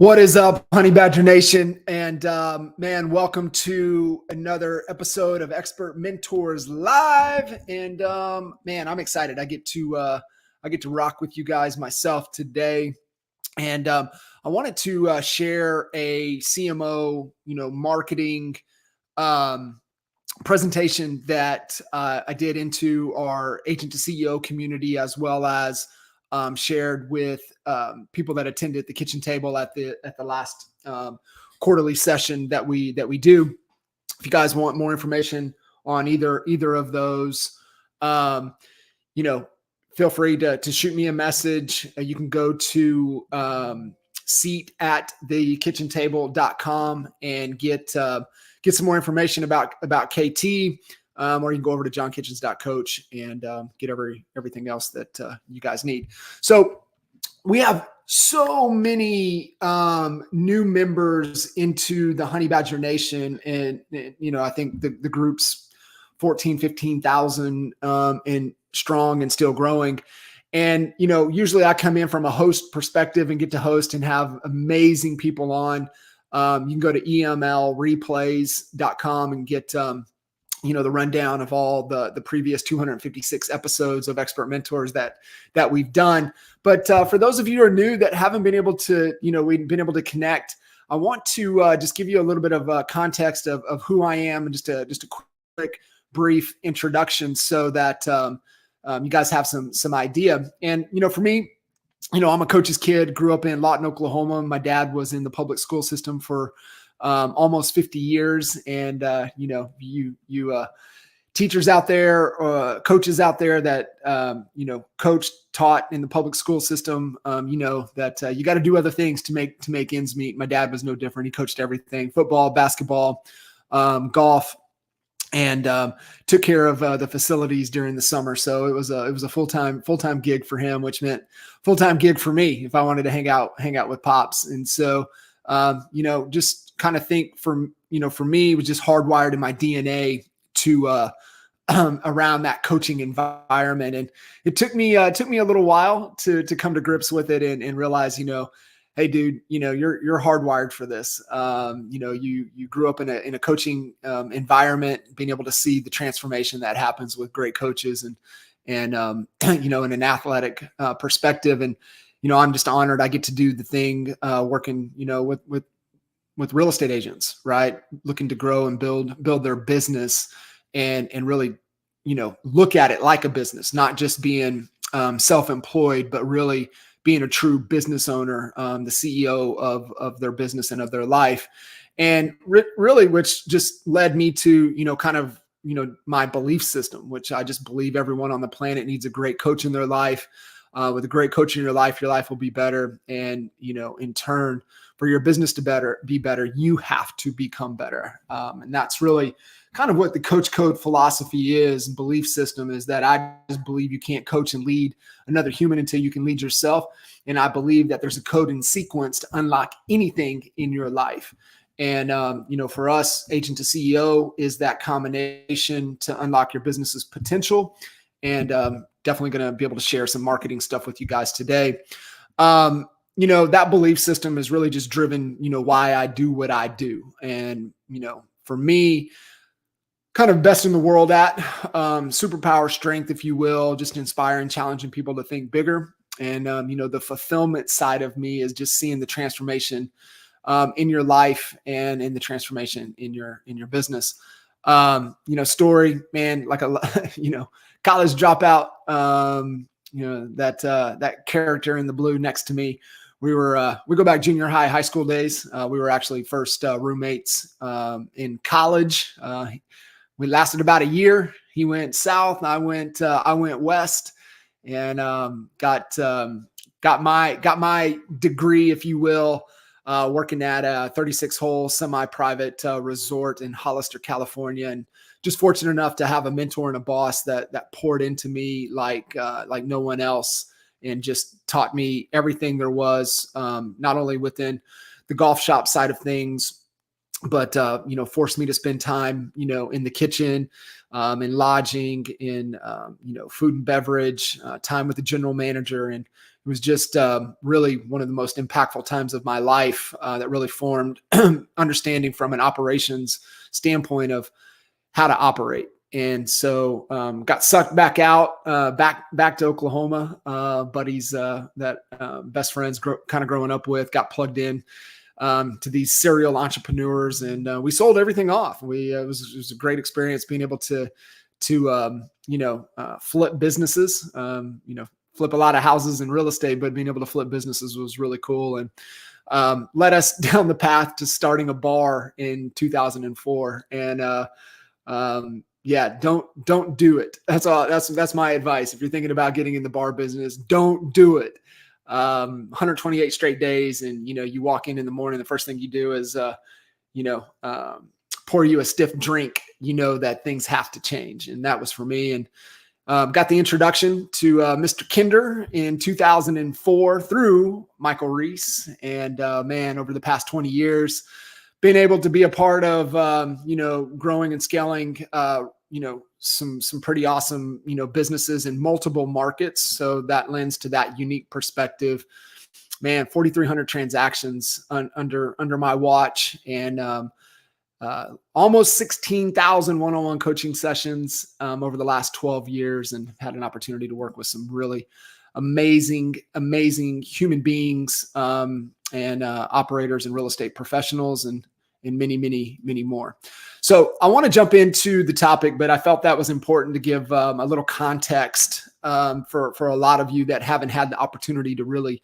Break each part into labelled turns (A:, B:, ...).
A: What is up, Honey Badger Nation? And man, welcome to another episode of Expert Mentors Live. And man, I'm excited. I get to rock with you guys myself today. And I wanted to share a CMO, marketing presentation that I did into our agent to CEO community, as well as shared with people that attended the kitchen table at the last quarterly session that we do. If you guys want more information on either of those, feel free to shoot me a message. You can go to seat@thekitchentable.com and get some more information about KT, or you can go over to johnkitchens.coach and get everything else that you guys need. So we have so many new members into the Honey Badger Nation, and I think the group's 14, 15,000 and strong and still growing. And, usually I come in from a host perspective and get to host and have amazing people on. You can go to EMLreplays.com and get, the rundown of all the previous 256 episodes of Expert Mentors that we've done. But for those of you who are new that haven't been able to, we've been able to connect, I want to just give you a little bit of context of who I am, and just a quick, brief introduction so that you guys have some idea. And, for me, I'm a coach's kid, grew up in Lawton, Oklahoma. My dad was in the public school system for almost 50 years. And, you teachers out there, coaches out there that, coached, taught in the public school system, that you got to do other things to make ends meet. My dad was no different. He coached everything: football, basketball, golf, and took care of the facilities during the summer. So it was a full-time gig for him, which meant full-time gig for me if I wanted to hang out with Pops. And so, just kind of think for me, it was just hardwired in my DNA to around that coaching environment. And it took me a little while to come to grips with it and realize, hey, dude, you're hardwired for this. You grew up in a coaching environment, being able to see the transformation that happens with great coaches and in an athletic perspective. And, I'm just honored I get to do the thing, working, with real estate agents, right? Looking to grow and build their business and really, look at it like a business, not just being self-employed, but really being a true business owner, the CEO of their business and of their life. And really, which just led me to, my belief system, which I just believe everyone on the planet needs a great coach in their life. With a great coach in your life will be better. And, in turn, for your business to be better, you have to become better. And that's really kind of what the coach code philosophy is, and belief system is, that I just believe you can't coach and lead another human until you can lead yourself. And I believe that there's a code and sequence to unlock anything in your life. And, for us, agent to CEO is that combination to unlock your business's potential. And definitely going to be able to share some marketing stuff with you guys today. That belief system is really just driven, why I do what I do. And, for me, kind of best in the world at superpower strength, if you will, just inspiring, challenging people to think bigger. And, the fulfillment side of me is just seeing the transformation in your life and in the transformation in your business. Story, man, like college dropout, that character in the blue next to me. We go back junior high school days. We were actually first roommates in college. We lasted about a year. He went south, I went west, and got my degree, if you will, working at a 36-hole semi-private resort in Hollister, California, and just fortunate enough to have a mentor and a boss that poured into me like no one else, and just taught me everything there was, not only within the golf shop side of things, but, forced me to spend time, in the kitchen, in lodging, in, food and beverage, time with the general manager, and, was just really one of the most impactful times of my life that really formed understanding from an operations standpoint of how to operate. And so got sucked back out, back to Oklahoma. Buddies that best friends kind of growing up with, got plugged in to these serial entrepreneurs, and we sold everything off. It was a great experience being able to flip businesses. Flip a lot of houses in real estate, but being able to flip businesses was really cool, and led us down the path to starting a bar in 2004. And yeah, don't do it. That's all. That's my advice. If you're thinking about getting in the bar business, don't do it. 128 straight days, and you walk in the morning, the first thing you do is pour you a stiff drink. That things have to change, and that was for me. And got the introduction to Mr. Kinder in 2004 through Michael Reese, and man, over the past 20 years, been able to be a part of growing and scaling some pretty awesome businesses in multiple markets. So that lends to that unique perspective. Man, 4,300 transactions under my watch, and almost 16,000 one-on-one coaching sessions over the last 12 years, and had an opportunity to work with some really amazing human beings and operators and real estate professionals, and many more. So I want to jump into the topic, but I felt that was important to give a little context for a lot of you that haven't had the opportunity to really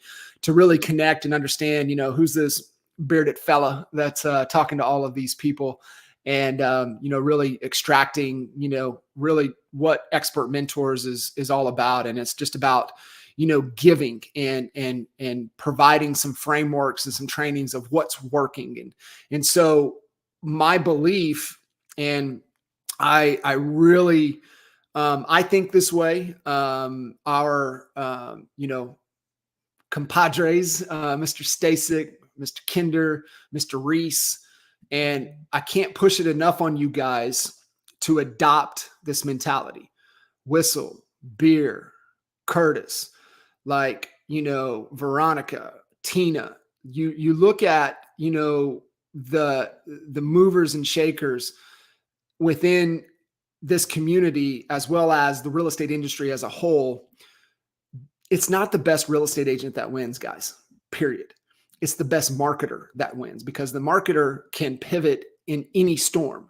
A: connect and understand, who's this bearded fella that's talking to all of these people, and really extracting, really what Expert Mentors is all about. And it's just about giving and providing some frameworks and some trainings of what's working. And so my belief, and I really, I think this way, our, compadres, Mr. Stasek, Mr. Kinder, Mr. Reese, and I can't push it enough on you guys to adopt this mentality. Whistle, Beer, Curtis, Veronica, Tina, you look at, the movers and shakers within this community, as well as the real estate industry as a whole. It's not the best real estate agent that wins, guys, period. It's the best marketer that wins, because the marketer can pivot in any storm.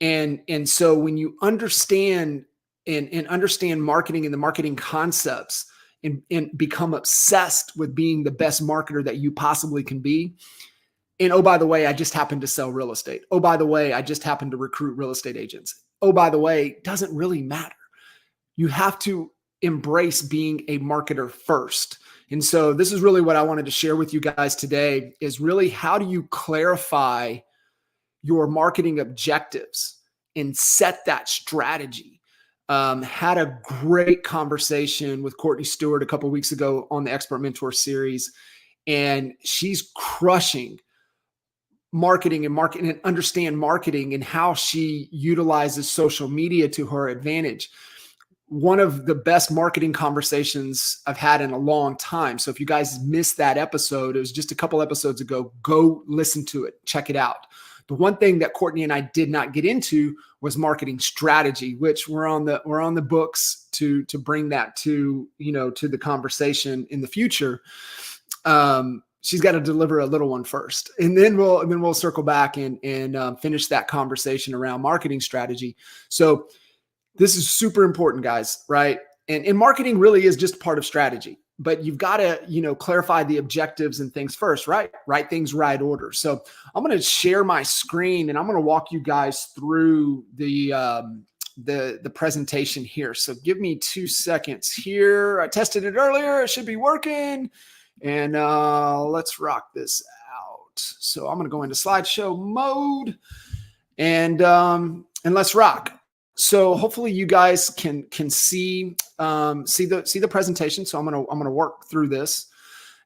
A: And so when you understand and understand marketing and the marketing concepts, and become obsessed with being the best marketer that you possibly can be. And oh, by the way, I just happen to sell real estate. Oh, by the way, I just happen to recruit real estate agents. Oh, by the way, it doesn't really matter. You have to embrace being a marketer first. And so this is really what I wanted to share with you guys today, is really how do you clarify your marketing objectives and set that strategy. Had a great conversation with Courtney Stewart a couple of weeks ago on the Expert Mentor series, and she's crushing marketing and understand marketing and how she utilizes social media to her advantage. One of the best marketing conversations I've had in a long time. So if you guys missed that episode, it was just a couple episodes ago, go listen to it, check it out. The one thing that Courtney and I did not get into was marketing strategy, which we're on the books to bring that to the conversation in the future. She's got to deliver a little one first, and then we'll circle back and finish that conversation around marketing strategy. So this is super important, guys, right? And marketing really is just part of strategy. But you've got to, clarify the objectives and things first, right? Right things, right order. So I'm going to share my screen, and I'm going to walk you guys through the presentation here. So give me 2 seconds here. I tested it earlier. It should be working. And let's rock this out. So I'm going to go into slideshow mode, and let's rock. So hopefully you guys can see the presentation. So I'm gonna work through this,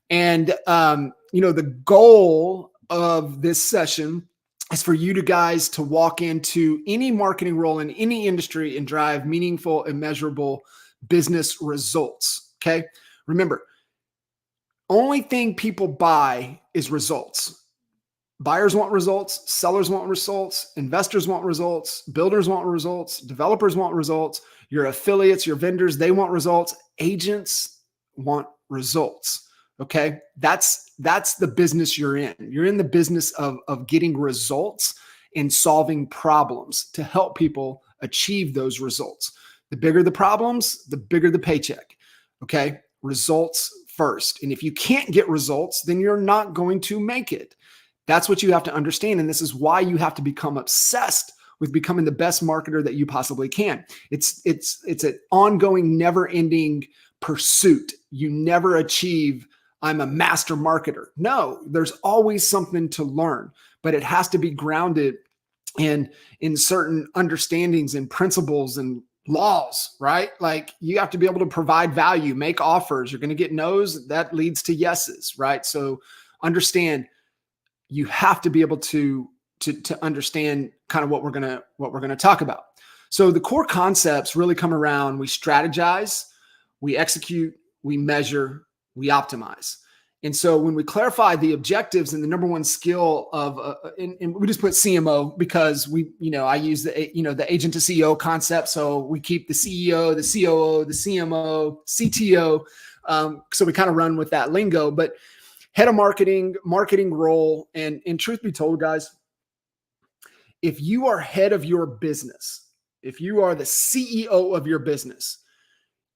A: and the goal of this session is for you guys to walk into any marketing role in any industry and drive meaningful and measurable business results. Okay, remember, Only thing people buy is results. Buyers want results, sellers want results, investors want results, builders want results, developers want results, your affiliates, your vendors, they want results, agents want results. Okay? That's the business you're in. You're in the business of getting results and solving problems to help people achieve those results. The bigger the problems, the bigger the paycheck. Okay? Results first. And if you can't get results, then you're not going to make it. That's what you have to understand. And this is why you have to become obsessed with becoming the best marketer that you possibly can. It's an ongoing, never-ending pursuit. You never achieve, I'm a master marketer. No, there's always something to learn, but it has to be grounded in certain understandings and principles and laws, right? Like you have to be able to provide value, make offers. You're going to get no's, that leads to yeses, right? So understand, you have to be able to understand kind of what we're gonna talk about. So the core concepts really come around: we strategize, we execute, we measure, we optimize. And so when we clarify the objectives and the number one skill of, and we just put CMO because I use the agent to CEO concept. So we keep the CEO, the COO, the CMO, CTO. So we kind of run with that lingo, but head of marketing role. And truth be told, guys, if you are head of your business, if you are the CEO of your business,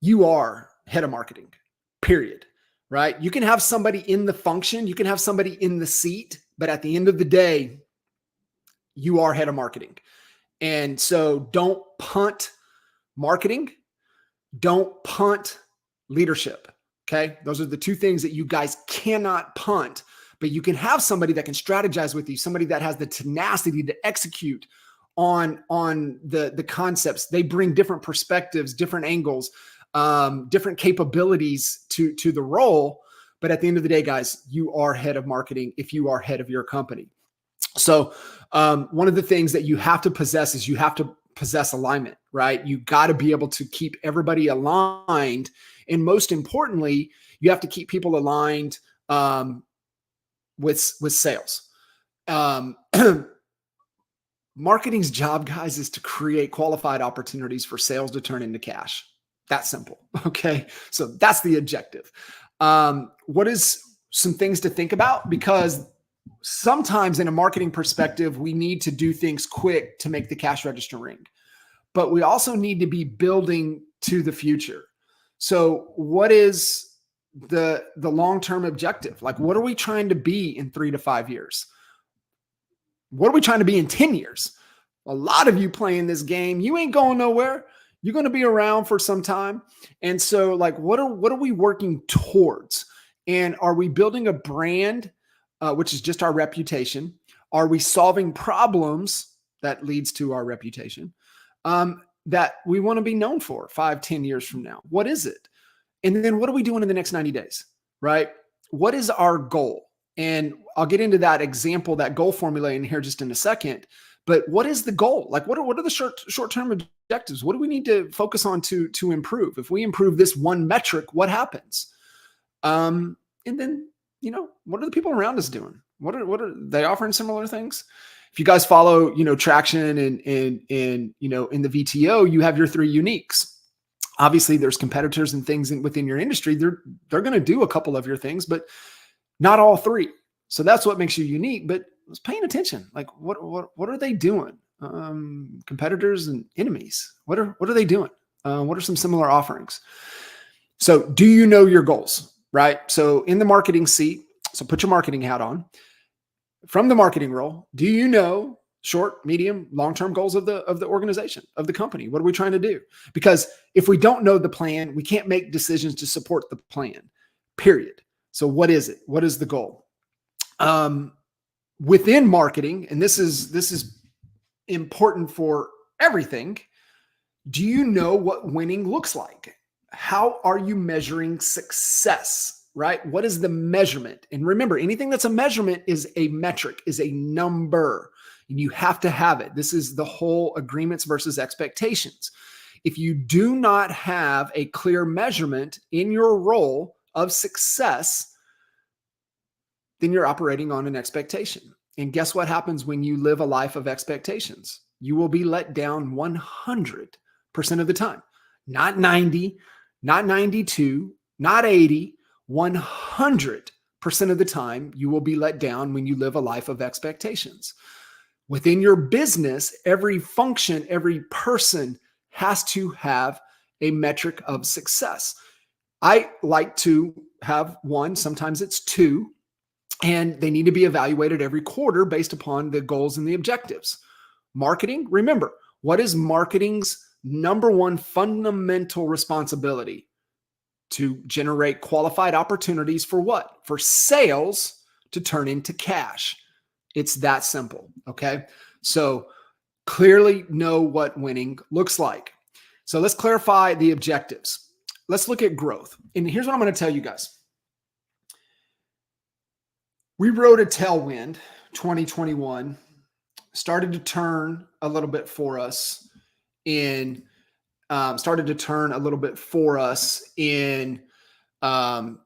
A: you are head of marketing, period, right? You can have somebody in the function, you can have somebody in the seat, but at the end of the day, you are head of marketing. And so don't punt marketing, don't punt leadership. Okay. Those are the two things that you guys cannot punt, but you can have somebody that can strategize with you, somebody that has the tenacity to execute on the concepts. They bring different perspectives, different angles, different capabilities to the role. But at the end of the day, guys, you are head of marketing if you are head of your company. So one of the things that you have to possess is you have to possess alignment, right? You got to be able to keep everybody aligned. And most importantly, you have to keep people aligned with sales. Marketing's job, guys, is to create qualified opportunities for sales to turn into cash. That's simple. Okay. So that's the objective. What is some things to think about? Because sometimes in a marketing perspective, we need to do things quick to make the cash register ring, but we also need to be building to the future. So what is the long-term objective? Like, what are we trying to be in 3 to 5 years? What are we trying to be in 10 years? A lot of you playing this game, you ain't going nowhere. You're going to be around for some time. And so like, what are we working towards? And are we building a brand, which is just our reputation? Are we solving problems that leads to our reputation? That we want to be known for 5, 10 years from now? What is it? And then what are we doing in the next 90 days, right? What is our goal? And I'll get into that example, that goal formula in here just in a second. But what is the goal? Like, what are the short-term objectives? What do we need to focus on to improve? If we improve this one metric, what happens? And then, what are the people around us doing? What are they offering similar things? If you guys follow, traction and in the VTO, you have your 3 uniques. Obviously, there's competitors and things within your industry. They're going to do a couple of your things, but not all 3. So that's what makes you unique. But I was paying attention. Like, what are they doing? Competitors and enemies. What are they doing? What are some similar offerings? So do you know your goals, right? So in the marketing seat, so put your marketing hat on. From the marketing role, do you know short, medium, long-term goals of the organization, of the company? What are we trying to do? Because if we don't know the plan, we can't make decisions to support the plan, period. So what is it? What is the goal? Within marketing, and this is important for everything, do you know what winning looks like? How are you measuring success? Right? What is the measurement? And remember, anything that's a measurement is a metric, is a number, and you have to have it. This is the whole agreements versus expectations. If you do not have a clear measurement in your role of success, then you're operating on an expectation. And guess what happens when you live a life of expectations? You will be let down 100% of the time. Not 90, not 92, not 80, 100% of the time you will be let down when you live a life of expectations. Within your business, every function, every person has to have a metric of success. I like to have one, sometimes it's two, and they need to be evaluated every quarter based upon the goals and the objectives. Marketing, remember, what is marketing's number one fundamental responsibility? To generate qualified opportunities for what? For sales to turn into cash. It's that simple, okay? So clearly know what winning looks like. So let's clarify the objectives. Let's look at growth. And here's what I'm going to tell you guys. We rode a tailwind, 2021, started to turn a little bit for us in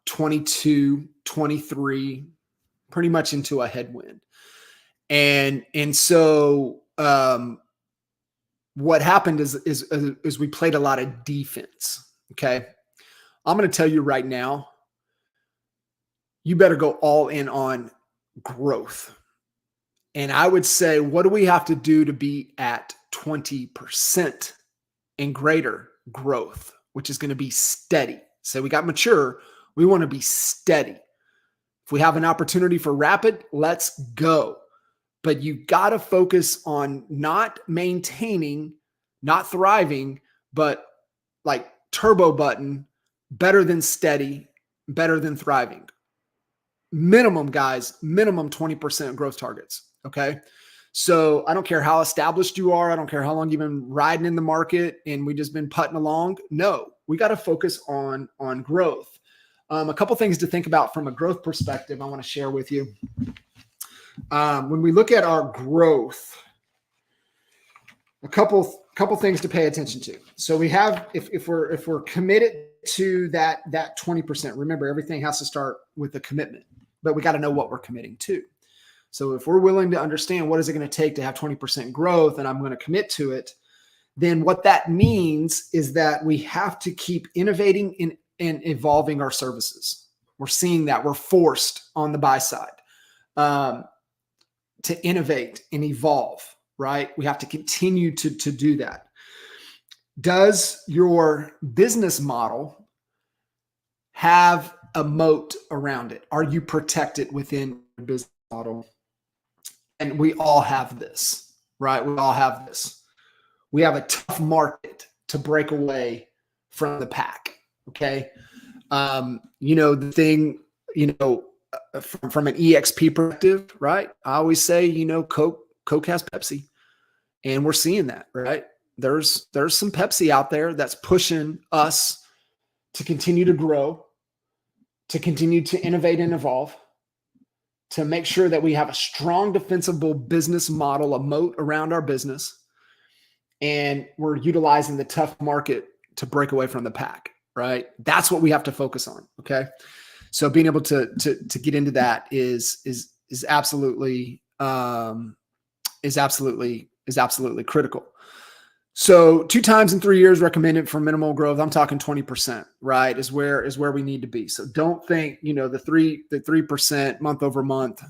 A: 22, 23, pretty much into a headwind. And so what happened is we played a lot of defense. Okay. I'm going to tell you right now, you better go all in on growth. And I would say, what do we have to do to be at 20% and greater growth, which is going to be steady? So we got mature. We want to be steady. If we have an opportunity for rapid, let's go. But you got to focus on not maintaining, not thriving, but like turbo button, better than steady, better than thriving. Minimum, guys, minimum 20% growth targets. Okay. So I don't care how established you are. I don't care how long you've been riding in the market and we just been putting along. No, we got to focus on growth. A couple things to think about from a growth perspective I want to share with you. When we look at our growth, a couple things to pay attention to. So we have, if we're committed to that 20%, remember everything has to start with a commitment, but we got to know what we're committing to. So if we're willing to understand what is it going to take to have 20% growth and I'm going to commit to it, then what that means is that we have to keep innovating and evolving our services. We're seeing that we're forced on the buy side to innovate and evolve, right? We have to continue to do that. Does your business model have a moat around it? Are you protected within your business model? And we all have this, right? We all have this. We have a tough market to break away from the pack. Okay. The thing, from an EXP perspective, right? I always say, Coke has Pepsi, and we're seeing that, right? There's some Pepsi out there that's pushing us to continue to grow, to continue to innovate and evolve, to make sure that we have a strong defensible business model, a moat around our business, and we're utilizing the tough market to break away from the pack, right? That's what we have to focus on. Okay. So being able to get into that is absolutely critical. So 2 times in 3 years recommended for minimal growth. I'm talking 20%, right? Is where we need to be. So don't think, the 3% month over month,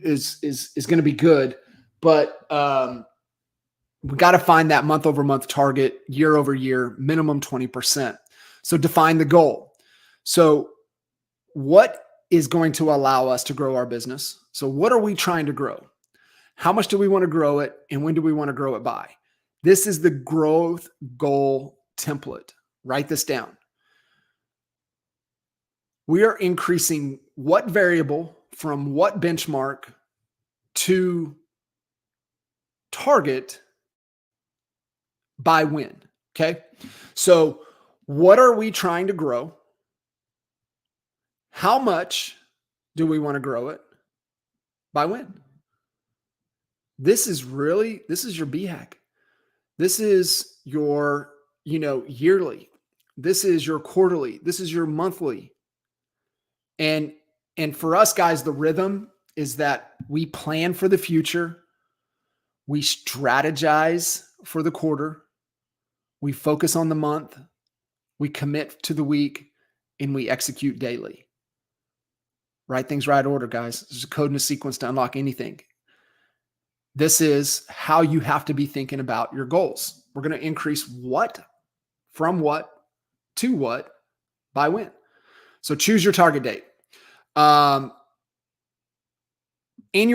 A: is going to be good, but we got to find that month over month target, year over year, minimum 20%. So define the goal. So what is going to allow us to grow our business? So what are we trying to grow? How much do we want to grow it? And when do we want to grow it by? This is the growth goal template. Write this down. We are increasing what variable from what benchmark to target by when. Okay. So what are we trying to grow? How much do we want to grow it? By when? This is your BHAG. This is your, yearly. This is your quarterly. This is your monthly. And for us guys, the rhythm is that we plan for the future, we strategize for the quarter, we focus on the month, we commit to the week, and we execute daily. Right things, right order, guys. There's a code and a sequence to unlock anything. This is how you have to be thinking about your goals. We're going to increase what, from what, to what, by when. So choose your target date. Annual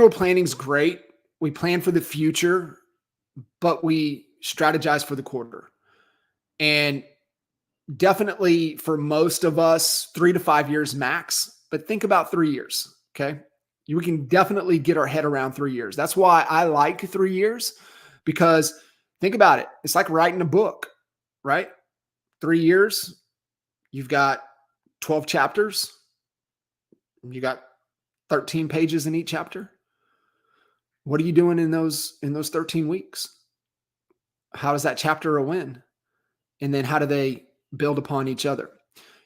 A: planning is great. We plan for the future, but we strategize for the quarter. And definitely for most of us, 3 to 5 years max, but think about 3 years. Okay. We can definitely get our head around 3 years. That's why I like 3 years, because think about it. It's like writing a book, right? 3 years, you've got 12 chapters. You got 13 pages in each chapter. What are you doing in those 13 weeks? How does that chapter a win? And then how do they build upon each other?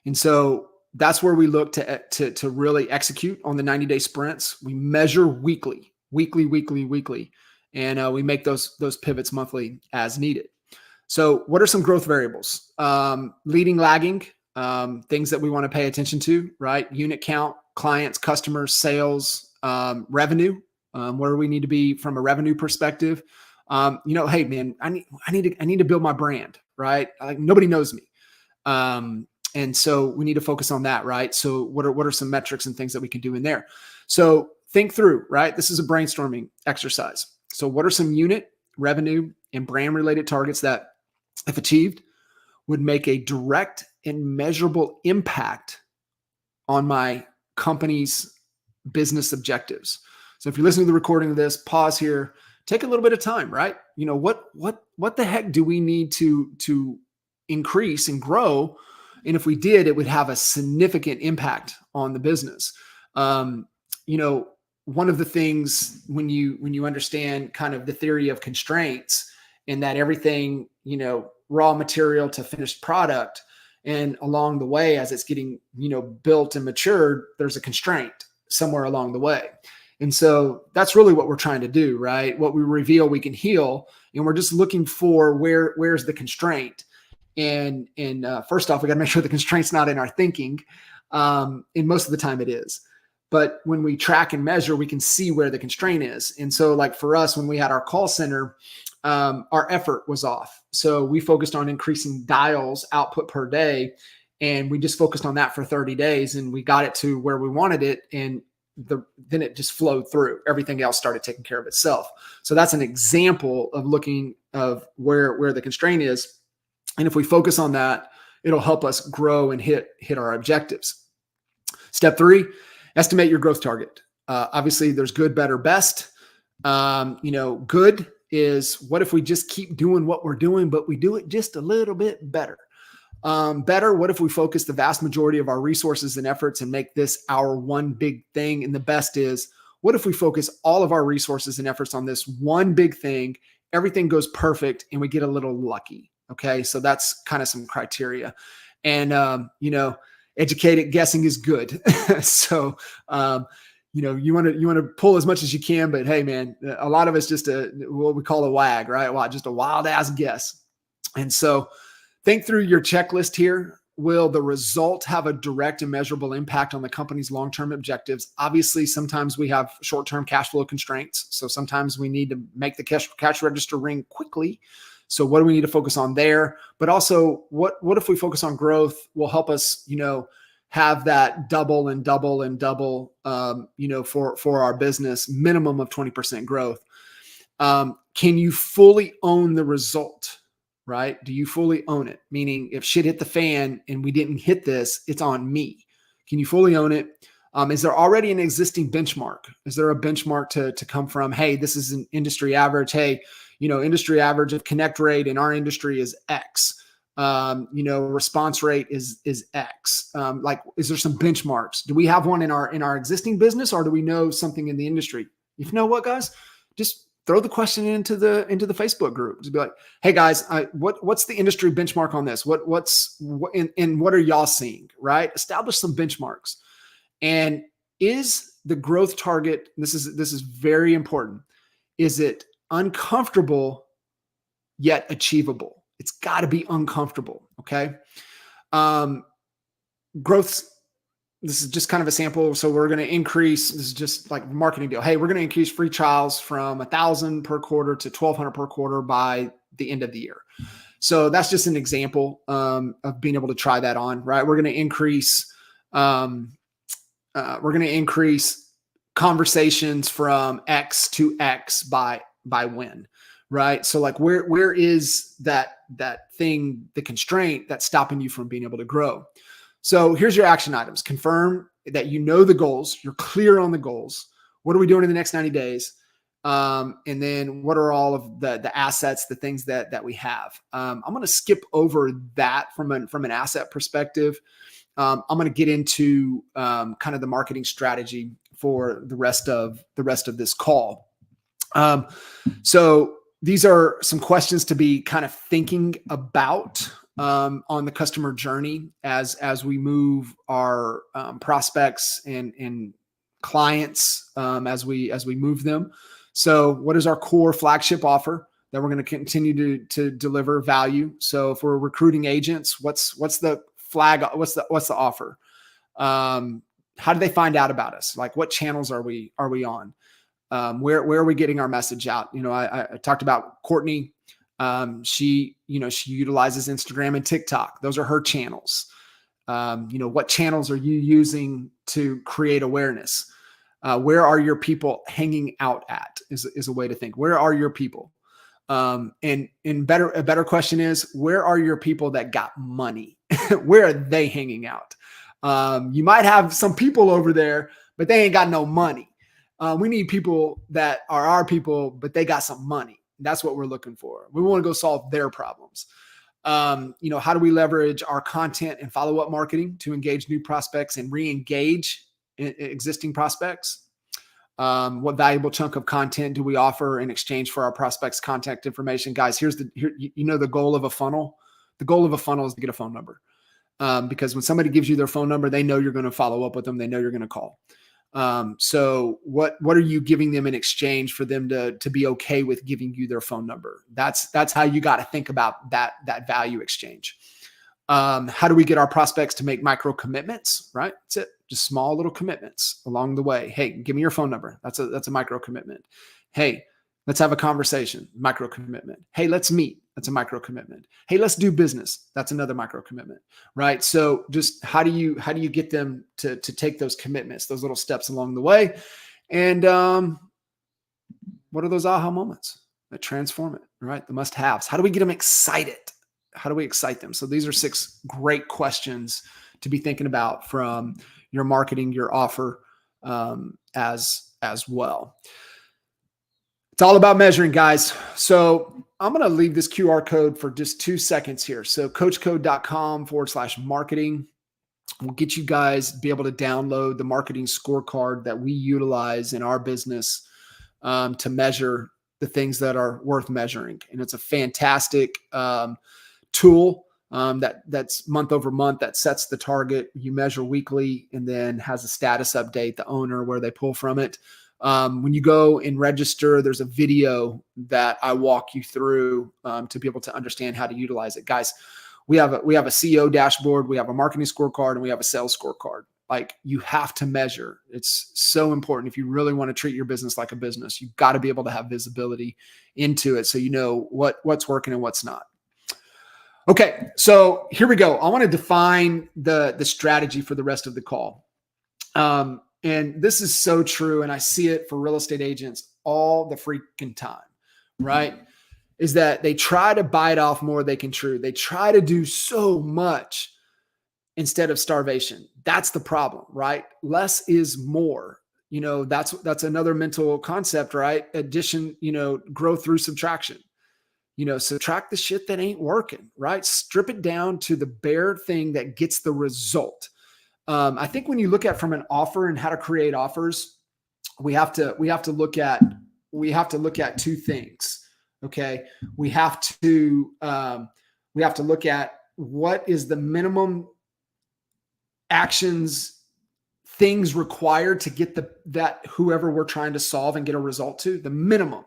A: And so that's where we look to really execute on the 90-day sprints. We measure weekly, and we make those pivots monthly as needed. So what are some growth variables? Leading, lagging, things that we want to pay attention to, right? Unit count, clients, customers, sales, revenue, where we need to be from a revenue perspective. Hey man, I need to build my brand, right? Like nobody knows me. And so we need to focus on that, right? So what are some metrics and things that we can do in there? So think through, right? This is a brainstorming exercise. So what are some unit, revenue, and brand related targets that, if achieved, would make a direct and measurable impact on my company's business objectives? So if you're listening to the recording of this, pause here, take a little bit of time, right? What the heck do we need to increase and grow? And if we did, it would have a significant impact on the business. One of the things when you understand kind of the theory of constraints, and that everything, raw material to finished product, and along the way, as it's getting, built and matured, there's a constraint somewhere along the way. And so that's really what we're trying to do, right? What we reveal, we can heal. And we're just looking for where's the constraint. And first off, we got to make sure the constraint's not in our thinking. And most of the time it is. But when we track and measure, we can see where the constraint is. And so like for us, when we had our call center, our effort was off. So we focused on increasing dials output per day. And we just focused on that for 30 days and we got it to where we wanted it. And then it just flowed through. Everything else started taking care of itself. So that's an example of looking of where the constraint is. And if we focus on that, it'll help us grow and hit our objectives. Step 3, estimate your growth target. Obviously there's good, better, best. Good is what if we just keep doing what we're doing, but we do it just a little bit better. Better, what if we focus the vast majority of our resources and efforts and make this our one big thing? And the best is, what if we focus all of our resources and efforts on this one big thing, everything goes perfect, and we get a little lucky? Okay, so that's kind of some criteria. And, educated guessing is good. So, you want to pull as much as you can, but hey, man, a lot of it's just what we call a wag, right? Well, just a wild ass guess. And so think through your checklist here. Will the result have a direct and measurable impact on the company's long-term objectives? Obviously, sometimes we have short-term cash flow constraints. So sometimes we need to make the cash register ring quickly. So what do we need to focus on there? But also, what if we focus on growth will help us, have that double and double and double, for our business, minimum of 20% growth. Can you fully own the result, right? Do you fully own it? Meaning if shit hit the fan and we didn't hit this, it's on me. Can you fully own it? Is there already an existing benchmark? Is there a benchmark to come from? Hey, this is an industry average. Hey, industry average of connect rate in our industry is X. Response rate is X. Is there some benchmarks? Do we have one in our existing business, or do we know something in the industry? You know what, guys? Just throw the question into the Facebook group. Just be like, hey guys, what's the industry benchmark on this? What are y'all seeing? Right? Establish some benchmarks. And is the growth target, this is very important, is it uncomfortable yet achievable? It's got to be uncomfortable. Okay. Growth, this is just kind of a sample. So we're going to increase, this is just like a marketing deal. Hey, we're going to increase free trials from 1,000 per quarter to 1,200 per quarter by the end of the year. So that's just an example of being able to try that on, right? We're going to increase conversations from X to X by when, right? So like where is that thing, the constraint that's stopping you from being able to grow? So here's your action items. Confirm that you know the goals, you're clear on the goals. What are we doing in the next 90 days? And then what are all of the assets, the things that we have? I'm going to skip over that from an asset perspective. I'm going to get into kind of the marketing strategy for the rest of this call. So these are some questions to be kind of thinking about on the customer journey as we move our prospects and clients as we move them. So what is our core flagship offer that we're going to continue to deliver value? So if we're recruiting agents, what's the flag? What's the offer? How do they find out about us? Like what channels are we on? Where are we getting our message out? I talked about Courtney. She utilizes Instagram and TikTok. Those are her channels. What channels are you using to create awareness? Where are your people hanging out at is a way to think. Where are your people? And a better question is, where are your people that got money? Where are they hanging out? You might have some people over there, but they ain't got no money. We need people that are our people, but they got some money. That's what we're looking for. We want to go solve their problems. How do we leverage our content and follow-up marketing to engage new prospects and re-engage existing prospects? What valuable chunk of content do we offer in exchange for our prospects' contact information? Guys, here's the goal of a funnel. The goal of a funnel is to get a phone number. Because when somebody gives you their phone number, they know you're going to follow up with them. They know you're going to call. So what are you giving them in exchange for them to be okay with giving you their phone number? That's how you got to think about that value exchange. How do we get our prospects to make micro commitments, right? That's it. Just small little commitments along the way. Hey, give me your phone number. That's a micro commitment. Hey, let's have a conversation. Micro commitment. Hey, let's meet. That's a micro commitment. Hey, let's do business. That's another micro commitment, right? So just how do you get them to take those commitments, those little steps along the way? And what are those aha moments that transform it, right? The must-haves. How do we get them excited? How do we excite them? So these are 6 great questions to be thinking about from your marketing, your offer as well. It's all about measuring, guys. So I'm going to leave this QR code for just 2 seconds here. So coachcode.com/marketing will get you guys be able to download the marketing scorecard that we utilize in our business to measure the things that are worth measuring. And it's a fantastic tool that's month over month that sets the target. You measure weekly and then has a status update, the owner, where they pull from it. When you go and register, there's a video that I walk you through to be able to understand how to utilize it. Guys, we have a CEO dashboard, we have a marketing scorecard, and we have a sales scorecard. Like, you have to measure. It's so important. If you really want to treat your business like a business, you've got to be able to have visibility into it so you know what's working and what's not. Okay, so here we go. I want to define the strategy for the rest of the call. And this is so true, and I see it for real estate agents all the freaking time, right? Is that they try to bite off more they can chew. They try to do so much instead of starvation. That's the problem, right? Less is more. That's another mental concept, right? Addition, growth through subtraction. Subtract the shit that ain't working, right? Strip it down to the bare thing that gets the result. I think when you look at from an offer and how to create offers, we have to look at 2 things. Okay. We have to look at what is the minimum actions things required to get that whoever we're trying to solve and get a result to, the minimum.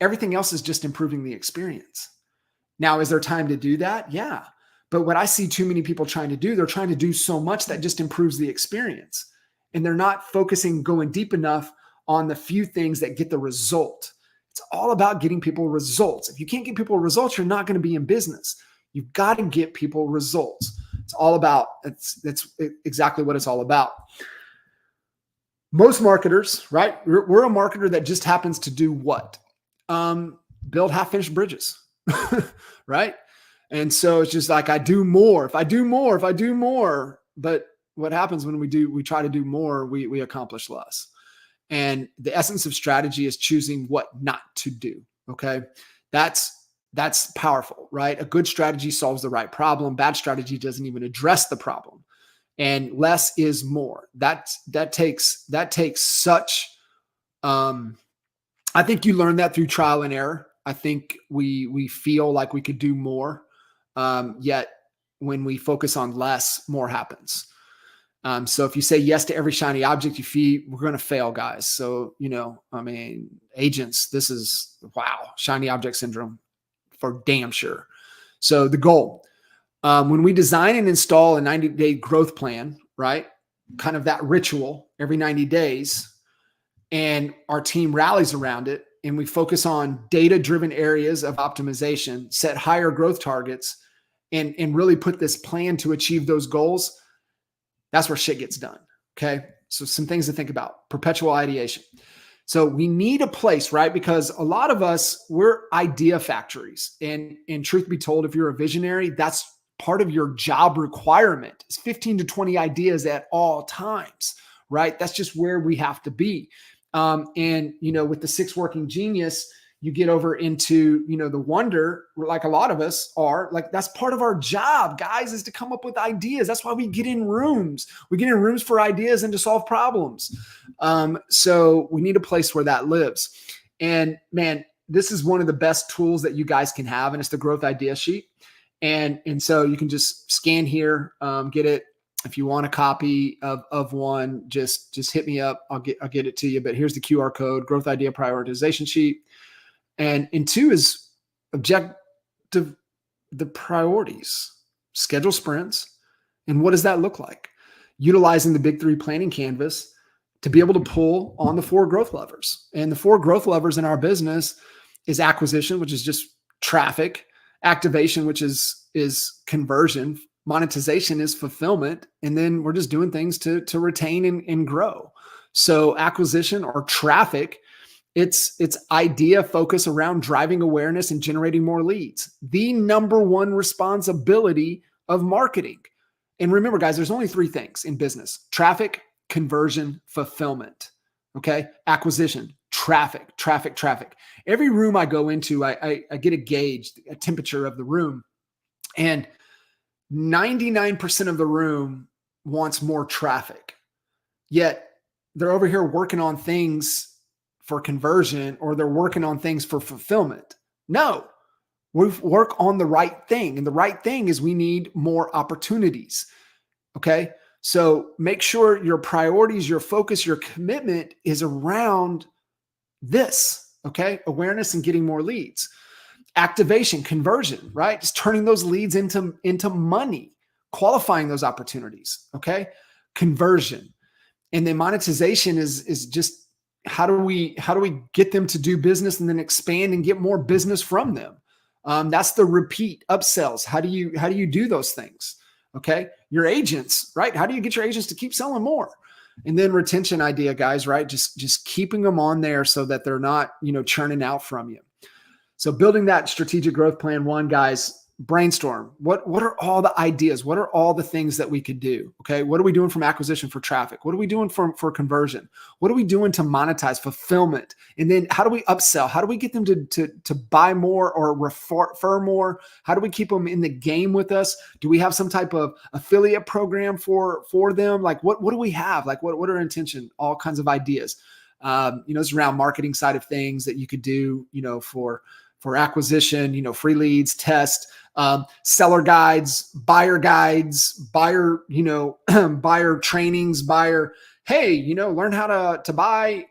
A: Everything else is just improving the experience. Now, is there time to do that? Yeah. But what I see too many people trying to do, they're trying to do so much that just improves the experience. And they're not focusing, going deep enough on the few things that get the result. It's all about getting people results. If you can't get people results, you're not going to be in business. You've got to get people results. It's all about, that's exactly what it's all about. Most marketers, right? We're a marketer that just happens to do what? Build half-finished bridges, right? And so it's just like, I do more. If I do more. But what happens when we try to do more, we accomplish less. And the essence of strategy is choosing what not to do. Okay. That's powerful, right? A good strategy solves the right problem. Bad strategy doesn't even address the problem. And less is more. That takes such, I think you learn that through trial and error. I think we feel like we could do more. Yet when we focus on less, more happens. So if you say yes to every shiny object you feed, we're going to fail, guys. So, agents, this is, wow, shiny object syndrome for damn sure. So the goal, when we design and install a 90-day growth plan, right? Kind of that ritual every 90 days, and our team rallies around it, and we focus on data-driven areas of optimization, set higher growth targets, and really put this plan to achieve those goals, that's where shit gets done. Okay. So some things to think about: perpetual ideation. So we need a place, right? Because a lot of us, we're idea factories. And truth be told, if you're a visionary, that's part of your job requirement. It's 15 to 20 ideas at all times, right? That's just where we have to be. With the 6 working genius, you get over into, the wonder, like a lot of us are, like, that's part of our job, guys, is to come up with ideas. That's why we get in rooms. We get in rooms for ideas and to solve problems. So we need a place where that lives. And man, this is one of the best tools that you guys can have, and it's the growth idea sheet. And so you can just scan here, get it. If you want a copy of one, just hit me up. I'll get it to you. But here's the QR code: growth idea prioritization sheet. And 2 is objective, the priorities, schedule sprints. And what does that look like? Utilizing the big 3 planning canvas to be able to pull on the 4 growth levers. And the 4 growth levers in our business is acquisition, which is just traffic; activation, which is conversion; monetization is fulfillment. And then we're just doing things to retain and grow. So acquisition, or traffic, it's idea focus around driving awareness and generating more leads. The number one responsibility of marketing. And remember, guys, there's only 3 things in business: traffic, conversion, fulfillment. Okay. Acquisition, traffic. Every room I go into, I get a gauge, a temperature of the room. And 99% of the room wants more traffic. Yet they're over here working on things for conversion, or they're working on things for fulfillment. No, we work on the right thing. And the right thing is we need more opportunities. Okay. So make sure your priorities, your focus, your commitment is around this. Okay. Awareness and getting more leads. Activation, conversion, right? Just turning those leads into money, qualifying those opportunities. Okay. Conversion. And then monetization is just, how do we get them to do business and then expand and get more business from them? That's the repeat upsells. How do you do those things? Okay. Your agents, right? How do you get your agents to keep selling more? And then retention idea, guys, right? Just keeping them on there so that they're not, churning out from you. So building that strategic growth plan, 1, guys, brainstorm. What are all the ideas? What are all the things that we could do? Okay. What are we doing from acquisition for traffic? What are we doing for conversion? What are we doing to monetize, fulfillment? And then how do we upsell? How do we get them to buy more or refer more? How do we keep them in the game with us? Do we have some type of affiliate program for them? Like what do we have? Like what are our intention? All kinds of ideas. It's around marketing side of things that you could do, for for acquisition, free leads, test, seller guides, buyer, buyer trainings, hey, learn how to buy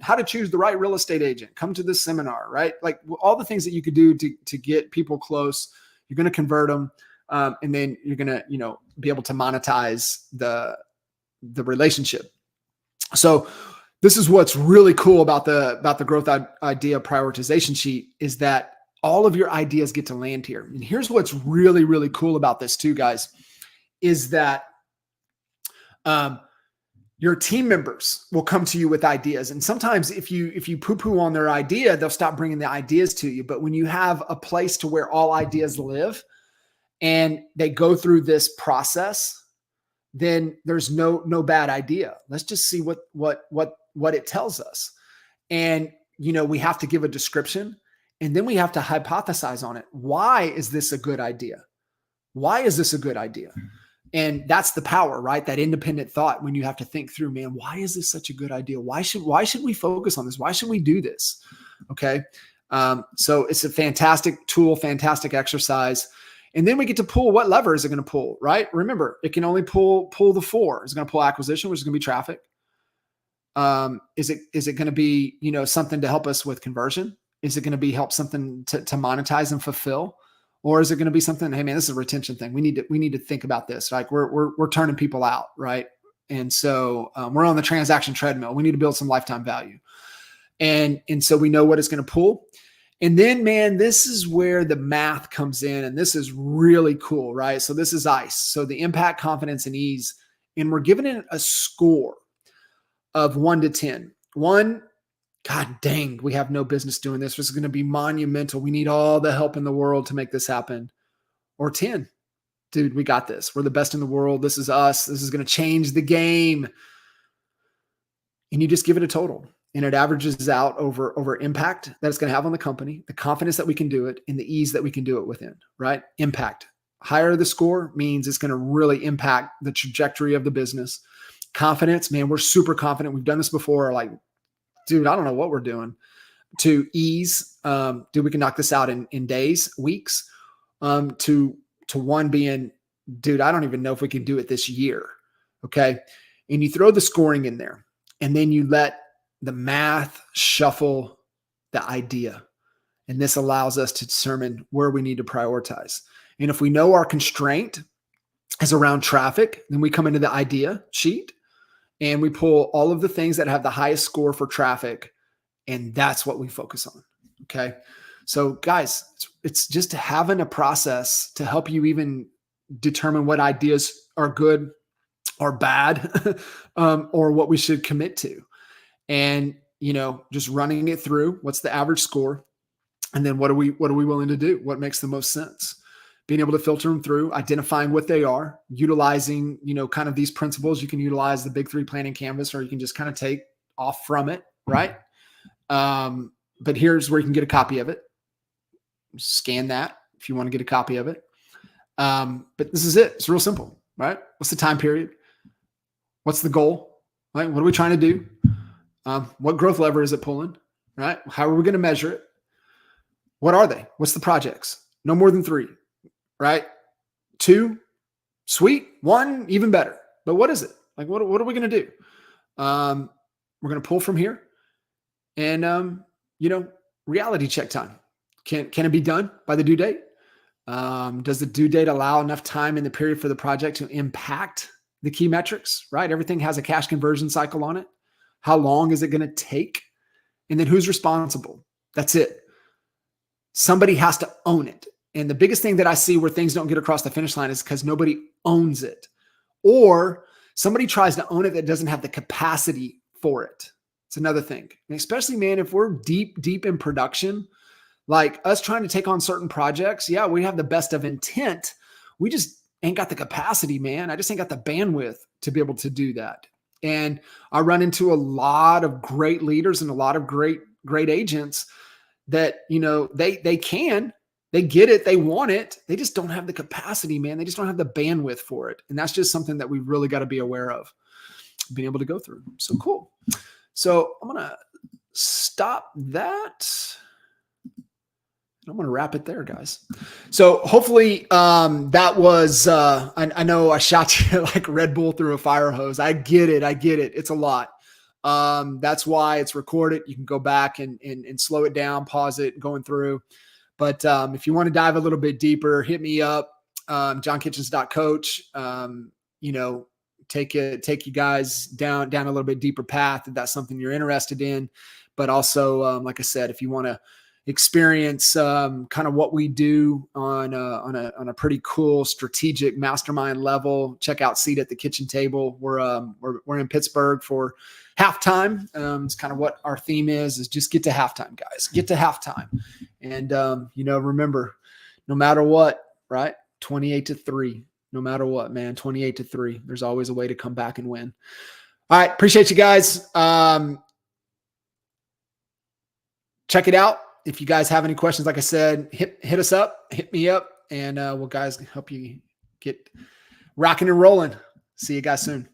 A: how to choose the right real estate agent. Come to this seminar, right? Like all the things that you could do to get people close. You're going to convert them. And then you're going to, be able to monetize the relationship. So this is what's really cool about the growth idea prioritization sheet, is that all of your ideas get to land here. And here's what's really, really cool about this too, guys, is that your team members will come to you with ideas. And sometimes if you poo-poo on their idea, they'll stop bringing the ideas to you. But when you have a place to where all ideas live and they go through this process, then there's no bad idea. Let's just see what it tells us. And, we have to give a description, and then we have to hypothesize on it. Why is this a good idea? Why is this a good idea? And that's the power, right? That independent thought, when you have to think through, man, why is this such a good idea? Why should we focus on this? Why should we do this? Okay. So it's a fantastic tool, fantastic exercise. And then we get to pull, what lever is it going to pull, right? Remember, it can only pull the 4. It's going to pull acquisition, which is going to be traffic. Is it going to be, something to help us with conversion? Is it going to be something to monetize and fulfill? Or is it going to be something, hey man, this is a retention thing. We need to think about this. Like we're turning people out, right? And so we're on the transaction treadmill. We need to build some lifetime value. And so we know what it's going to pull. And then, man, this is where the math comes in, and this is really cool, right? So this is ICE. So the impact, confidence, and ease. And we're giving it a score of 1 to 10. 1, God dang, we have no business doing this. This is going to be monumental. We need all the help in the world to make this happen. Or 10, dude, we got this. We're the best in the world. This is us. This is going to change the game. And you just give it a total. And it averages out over impact that it's going to have on the company, the confidence that we can do it, and the ease that we can do it within, right? Impact. Higher the score means it's going to really impact the trajectory of the business. Confidence, man, we're super confident. We've done this before. Like, dude, I don't know what we're doing. To ease, dude, we can knock this out in days, weeks. To 1 being, dude, I don't even know if we can do it this year. Okay. And you throw the scoring in there, and then you let the math shuffle the idea. And this allows us to determine where we need to prioritize. And if we know our constraint is around traffic, then we come into the idea sheet and we pull all of the things that have the highest score for traffic. And that's what we focus on. Okay. So guys, it's just having a process to help you even determine what ideas are good or bad, or what we should commit to. And, just running it through, what's the average score? And then what are we willing to do? What makes the most sense? Being able to filter them through, identifying what they are, utilizing, kind of these principles. You can utilize the Big 3 planning canvas, or you can just kind of take off from it, right? But here's where you can get a copy of it. Scan that if you want to get a copy of it. But this is it. It's real simple, right? What's the time period? What's the goal? Right? What are we trying to do? What growth lever is it pulling, right? How are we going to measure it? What are they? What's the projects? No more than 3, right? 2, sweet. 1, even better. But what is it? Like, what are we going to do? We're going to pull from here, and, reality check time. Can it be done by the due date? Does the due date allow enough time in the period for the project to impact the key metrics, right? Everything has a cash conversion cycle on it. How long is it going to take? And then who's responsible? That's it. Somebody has to own it. And the biggest thing that I see where things don't get across the finish line is because nobody owns it, or somebody tries to own it that doesn't have the capacity for it. It's another thing. And especially, man, if we're deep in production, like us trying to take on certain projects, yeah, we have the best of intent. We just ain't got the capacity, man. I just ain't got the bandwidth to be able to do that. And I run into a lot of great leaders and a lot of great agents that, they get it, they want it. They just don't have the capacity, man. They just don't have the bandwidth for it. And that's just something that we really got to be aware of, being able to go through. So cool. So I'm going to stop that. I'm going to wrap it there, guys. So hopefully that was, I know I shot you like Red Bull through a fire hose. I get it. It's a lot. That's why it's recorded. You can go back and slow it down, pause it, going through. But if you want to dive a little bit deeper, hit me up, johnkitchens.coach. Take you guys down a little bit deeper path if that's something you're interested in. But also, like I said, if you want to experience kind of what we do on a pretty cool strategic mastermind level, check out Seat at the Kitchen Table. We're in Pittsburgh for halftime. It's kind of what our theme is just get to halftime, guys. Get to halftime. And remember, no matter what, right? 28-3. No matter what, man, 28-3. There's always a way to come back and win. All right. Appreciate you guys. Check it out. If you guys have any questions, like I said, hit us up, hit me up, and we'll guys help you get rocking and rolling. See you guys soon.